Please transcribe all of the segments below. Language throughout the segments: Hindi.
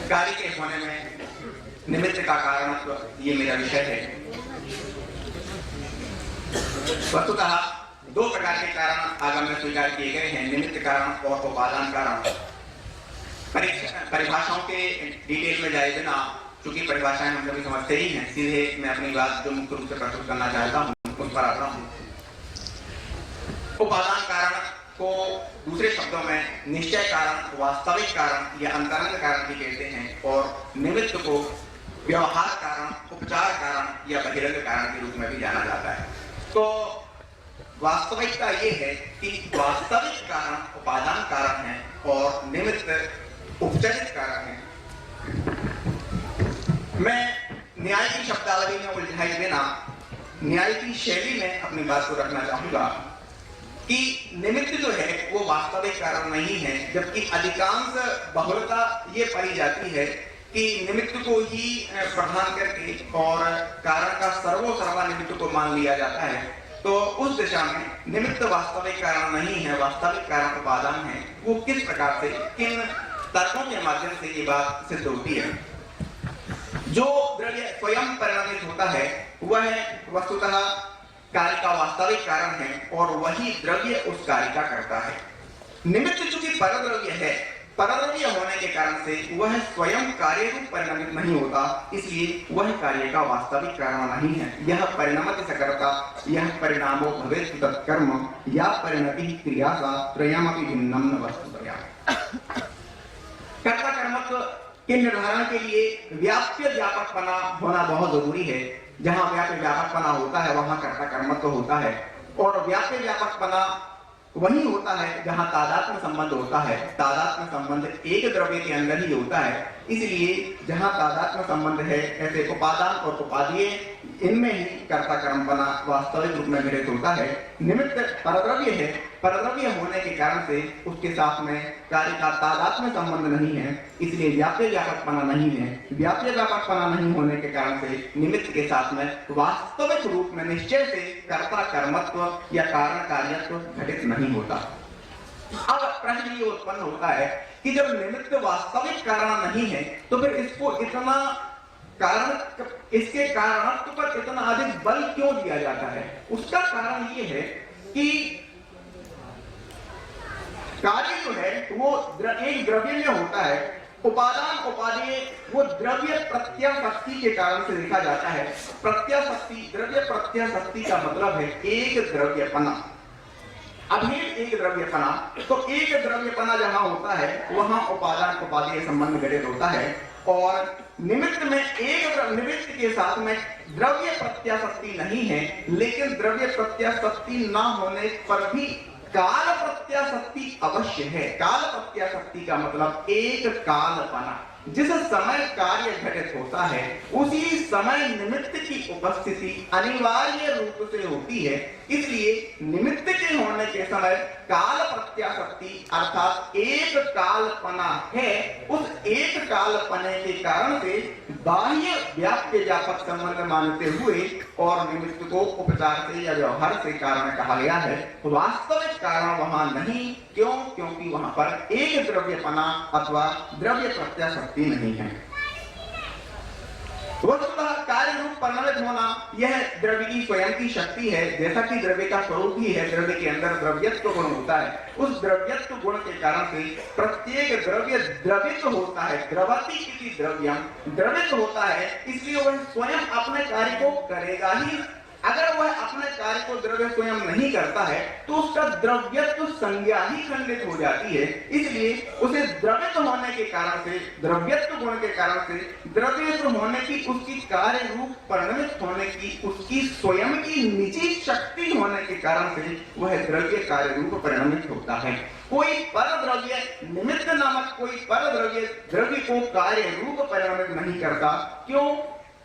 कार्य के होने में निमित्त का कारण, ये मेरा विषय है। वस्तुतः दो प्रकार के कारण आगम में स्वीकार किए गए हैं, निमित्त कारण और उपादान कारण। परिभाषाओं के डिटेल में जाए बिना, चूंकि परिभाषाएं हम सभी समझते ही हैं, सीधे मैं अपनी बात जो मुख्य रूप से प्रस्तुत करना चाहता हूं उस पर आता हूं। उपादान कारण को दूसरे शब्दों में निश्चय कारण, वास्तविक कारण या अंतरंग कारण भी कहते हैं, और निमित्त को व्यवहार कारण, उपचार कारण या बहिरंग कारण के रूप में भी जाना जाता है। तो वास्तविकता ये है कि वास्तविक कारण उपादान कारण है और निमित्त उपचारित कारण है। मैं न्याय की शब्दावली में उलझाए बिना न्याय की शैली में अपनी बात को रखना चाहूंगा कि निमित्त जो है वो वास्तविक कारण नहीं है, जबकि अधिकांश बहुलता ये पाई जाती है कि निमित्त को ही प्रधान करके और कारण का सर्वोसर्वा निमित्त को मान लिया जाता है। तो उस दिशा में निमित्त वास्तविक कारण नहीं है, वास्तविक कारण उपादान है। वो किस प्रकार से, किन तर्कों के माध्यम से ये बात सिद्ध होती है। जो द्रव्य स्वयं परिणमित होता है वह वस्तुतः कार्य का वास्तविक कारण है और वही द्रव्य उस कार्य का करता है। निमित्त चूंकि परद्रव्य है, परद्रव्य होने के कारण से वह स्वयं कार्य रूप परिणमित नहीं होता, इसलिए वह कार्य का वास्तविक कारण नहीं है। यह परिणमति सकर्ता, यह परिणामो भवेत् तत्कर्म या परिणति क्रिया सा त्रयमपि भिन्नं न वस्तुतया। कर्ता कर्मत्व के निर्धारण के लिए व्याप्य व्यापकपना होना बहुत जरूरी है। जहां व्याप्य व्यापकपना होता है वहां कर्ता कर्मत्व होता है, और व्याप्य व्यापकपना वही होता है जहां तादात्म्य संबंध होता है। तादात्म्य संबंध एक द्रव्य के अंदर ही होता है, इसलिए जहां तादात्म्य संबंध है ऐसे उपादान और उपादेय इनमें ही कर्ता कर्मपना वास्तविक रूप में घटित होता है। निमित्त परद्रव्य है, परद्रव्य होने के कारण से उसके साथ में कार्य का तादात्म्य संबंध नहीं है, इसलिए व्याप्य व्यापकपना नहीं है। व्याप्य व्यापकपना नहीं होने के कारण से निमित्त के साथ में वास्तविक रूप में निश्चय से कर्ता कर्मत्व या कारण कार्यत्व घटित नहीं होता। अब प्रश्न ये उत्पन्न होता है कि जब निमित्त वास्तविक कारण नहीं है तो फिर इसको इतना कारण, इसके कारणत्व पर इतना अधिक बल क्यों दिया जाता है? उसका कारण ये है कि कार्य जो है वो एक द्रव्य में होता है, उपादान उपादेय वो द्रव्य प्रत्याशक्ति के कारण से देखा जाता है। प्रत्याशक्ति, द्रव्य प्रत्याशक्ति का मतलब है एक द्रव्यपना, अभी एक द्रव्यपना। तो एक द्रव्यपना जहां होता है वहां उपादान उपादेय संबंध घटित होता है, और निमित्त में एक निमित्त के साथ में द्रव्य प्रत्याशक्ति नहीं है, लेकिन द्रव्य प्रत्याशक्ति ना होने पर भी काल प्रत्याशक्ति अवश्य है। काल प्रत्याशक्ति का मतलब एक कालपना, जिस समय कार्य घटित होता है उसी समय निमित्त की उपस्थिति अनिवार्य रूप से होती है। इसलिए निमित्त के होने के समय काल प्रत्याशक्ति अर्थात एक कालपना है। उस एक कालपने के कारण से बाह्य व्याप्य व्यापक संबंध मानते हुए और निमित्त को उपचार से या व्यवहार से कारण कहा गया है। वास्तविक कारण वहां नहीं, क्यों? क्योंकि वहां पर एक द्रव्यपना अथवा द्रव्य प्रत्याशक्ति नहीं है। वस्तुतः कार्य रूप परिणमित होना यह द्रव्य की स्वयं की शक्ति है। जैसा कि द्रव्य का स्वरूप ही है, द्रव्य के अंदर द्रव्यत्व गुण होता है। उस द्रव्यत्व गुण के कारण से प्रत्येक द्रव्य द्रवित होता है। द्रवति इति द्रव्यम, द्रवित होता है, इसलिए वह स्वयं अपने कार्य को करेगा ही। अगर वह अपने कार्य को द्रव्य स्वयं नहीं करता है तो उसका द्रव्यत्व संज्ञा ही खंडित हो जाती है। इसलिए उसे द्रवित होने के कारण से, द्रव्यत्व गुण के कारण से, द्रव्यत्व होने की, उसकी कार्य रूप परिणमित होने की, उसकी स्वयं की निजी शक्ति होने के कारण से वह द्रव्य कार्य रूप परिणमित होता है। कोई पर द्रव्य, निमित्त नामक कोई पर द्रव्य द्रव्य को कार्य रूप परिणमित नहीं करता। क्यों?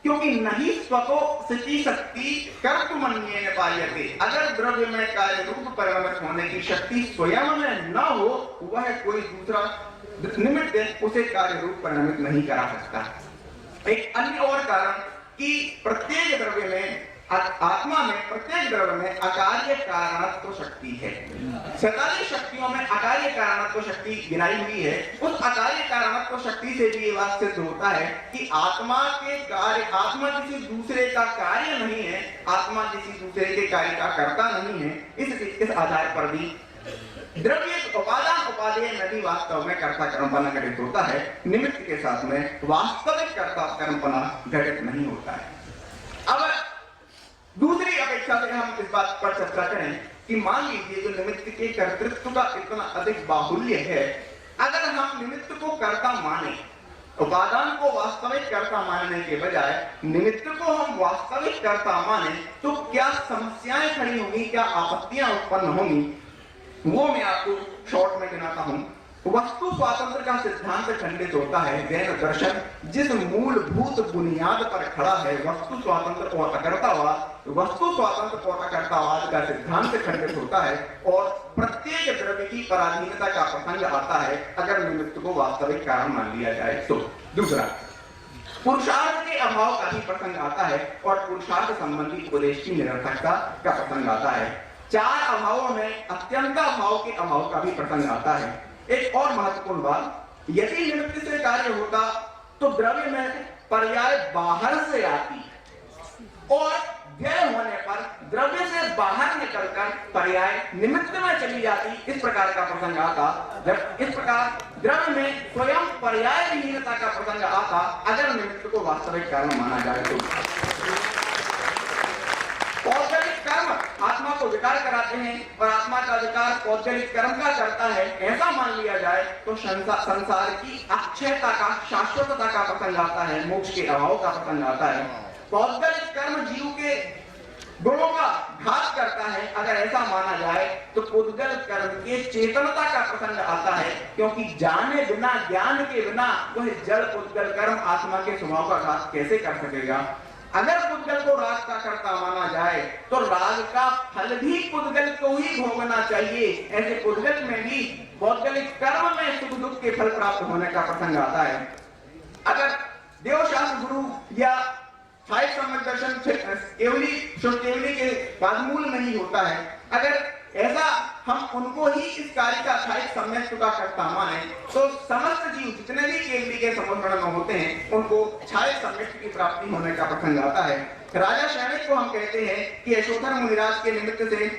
क्योंकि नहीं स्वतो स्थिति शक्ति कर्तुमन्येन पायते। अगर द्रव्य में कार्य रूप परिणमित होने की शक्ति स्वयं में न हो, वह कोई दूसरा निमित्त उसे कार्य रूप परिणमित नहीं करा सकता। एक अन्य और कारण कि प्रत्येक द्रव्य में आत्मा में प्रत्येक द्रव्य में अकार्य कारणत्व शक्ति है। 47 शक्तियों में अकार्य कारणत्व शक्ति गिनाई हुई है। उस अकार्य कारणत्व शक्ति से भी ये बात सिद्ध होता है कि आत्मा के कार्य, आत्मा किसी दूसरे का कार्य नहीं है, आत्मा किसी दूसरे के कार्य का कर्ता नहीं है। इस आधार पर भी द्रव्य उपादान उपादेय में भी वास्तव में कर्ता कर्मपना घटित होता है, निमित्त के साथ में वास्तविक कर्ता कर्मपना घटित नहीं होता है। अब दूसरी अपेक्षा से हम इस बात पर चर्चा करें कि मान लीजिए जो निमित्त के कर्तृत्व का इतना अधिक बाहुल्य है, अगर हम निमित्त को कर्ता माने, उपादान को वास्तविक कर्ता मानने के बजाय निमित्त को हम वास्तविक कर्ता माने, तो क्या समस्याएं खड़ी होंगी, क्या आपत्तियां उत्पन्न होंगी, वो मैं आपको शॉर्ट में गिनाता हूं। वस्तु स्वातंत्र का सिद्धांत खंडित होता है। जैन दर्शन जिस मूलभूत बुनियाद पर खड़ा है, वस्तु स्वातंत्र और अकर्तावाद, वस्तु स्वातंत्र और अकर्तावाद का सिद्धांत खंडित होता है और प्रत्येक द्रव्य की पराधीनता का प्रसंग आता है अगर निमित्त को वास्तविक कारण मान लिया जाए तो। दूसरा, पुरुषार्थ के अभाव का भी प्रसंग आता है और पुरुषार्थ संबंधी उपदेश की निरर्थकता का प्रसंग आता है। 4 अभावों में अत्यंत अभाव के अभाव का भी प्रसंग आता है। एक और महत्वपूर्ण बात, यदि निमित्त से कार्य होता तो द्रव्य में पर्याय बाहर से आती और व्यय होने पर द्रव्य से बाहर निकलकर पर्याय निमित्त में चली जाती, इस प्रकार का प्रसंग आता। जब इस प्रकार द्रव्य में स्वयं पर्याय विहीनता का प्रसंग आता अगर निमित्त को वास्तविक कारण माना जाए तो। पौद्गलिक कर्म आत्मा को विकार कराते हैं और आत्मा का विकार पौद्गलिक कर्म का करता है, ऐसा मान लिया जाए तो संसार की अक्षयता का, शाश्वतता का प्रसंग आता है, मोक्ष के अभाव का प्रसंग आता है। पौद्गलिक कर्म जीव के गुणों का घात करता है, अगर ऐसा माना जाए तो पौद्गलिक कर्म के चेतनता का प्रसंग आता है, क्योंकि जाने बिना, ज्ञान के बिना वह जड़ पौद्गल कर्म आत्मा के स्वभाव का घात कैसे कर सकेगा। अगर पुद्गल को राग का कर्ता माना जाए तो राग का फल भी पुद्गल को ही भोगना चाहिए। ऐसे पुद्गल में भी पौद्गलिक कर्म में सुख दुख के फल प्राप्त होने का प्रसंग आता है। अगर देवशास्त्र गुरु या साहिब सम्यक दर्शन केवली के पादमूल में ही होता है, अगर ऐसा हम उनको ही इस कार्य का साहिब सम्यक का कर्ता माने तो समस्त जीव जितने भी केवली के समर्पण में होते हैं उनको साहिब सम्यक की प्राप्ति होने का प्रसंग आता है। राजा शैणिक को हम कहते हैं कि यशोधर मुनिराज के निमित्त से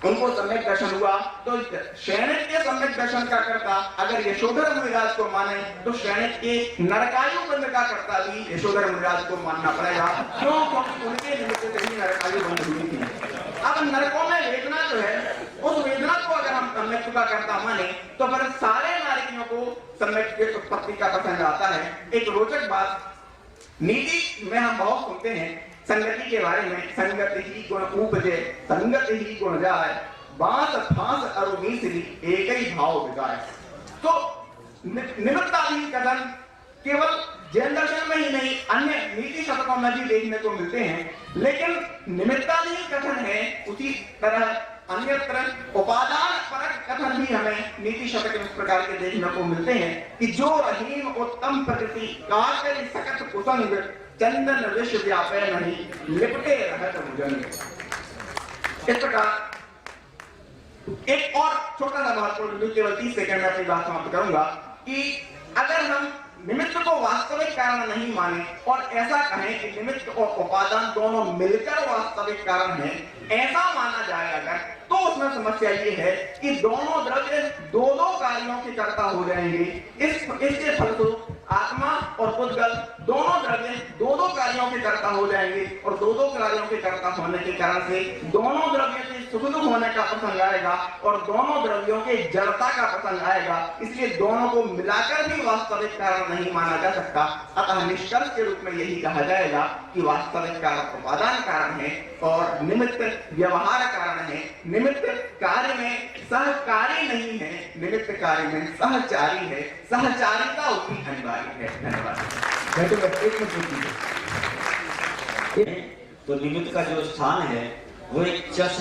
उनको सम्यक दर्शन हुआ, तो शैणिक के सम्यक दर्शन का कर्ता अगर यशोधर मुनिराज को माने तो शैणिक के नरकायु बंध का कर्ता भी यशोधर मुनिराज को मानना पड़ेगा। क्यों? क्योंकि उनके निमित्त से ही नरकायु बंध हुई थी। अब नरकों में वेदना जो है, उस वेदना को अगर हम सम्यक का कर्ता माने तो फिर सारे नारियों को सम्यक के उत्पत्ति का प्रसंग आता है। एक रोचक बात, नीति में हम बहुत सुनते हैं संगति के बारे में, संगति ही गुण उपजे, संगत ही गुण जाए, बांस फांस अरु मिश्री एक ही भाव विगाए। तो निमित्ताधीन कथन केवल जैन दर्शन में ही नहीं, अन्य नीति शतकों में भी देखने को मिलते हैं, लेकिन निमित्ताधीन कथन है उसी तरह अन्यत्र उपादान परक कथन भी हमें नीति शतक इस प्रकार के देखने को मिलते हैं कि जो रहीम उत्तम प्रकृति काकरी सकत कुसंग चंदन विश्व व्यापे नहीं लिपटे रहत भुजंग। इस प्रकार एक और छोटा सा महत्वपूर्ण, केवल 30 सेकंड में अपनी बात समाप्त करूंगा कि अगर हम निमित्त को वास्तविक कारण नहीं माने और ऐसा कहें कि निमित्त और उपादान दोनों मिलकर वास्तविक कारण है, ऐसा माना जाए अगर, तो उसमें समस्या ये है कि दोनों द्रव्य दो कार्यों के कर्ता हो जाएंगे। इसके फलस्वरूप आत्मा और पुद्गल दोनों द्रव्य दो कार्यों के कर्ता हो जाएंगे और दो कार्यों के कर्ता होने के कारण से दोनों द्रव्यों के सुख दुख होने का प्रसंग आएगा और दोनों द्रव्यों के जड़ता का प्रसंग आएगा। इसलिए दोनों को मिलाकर भी वास्तविक कारण नहीं माना जा सकता। अतः निष्कर्ष के रूप में यही कहा जाएगा कि वास्तविक कारण उपादान कारण है और निमित्त व्यवहार कारण है। निमित्त कार्य में सहकारी नहीं है, निमित्त कार्य में सहचारी है, सहचारिता उतनी अनिवार्य है। धन्यवाद। तो निमित्त का जो स्थान है वो एक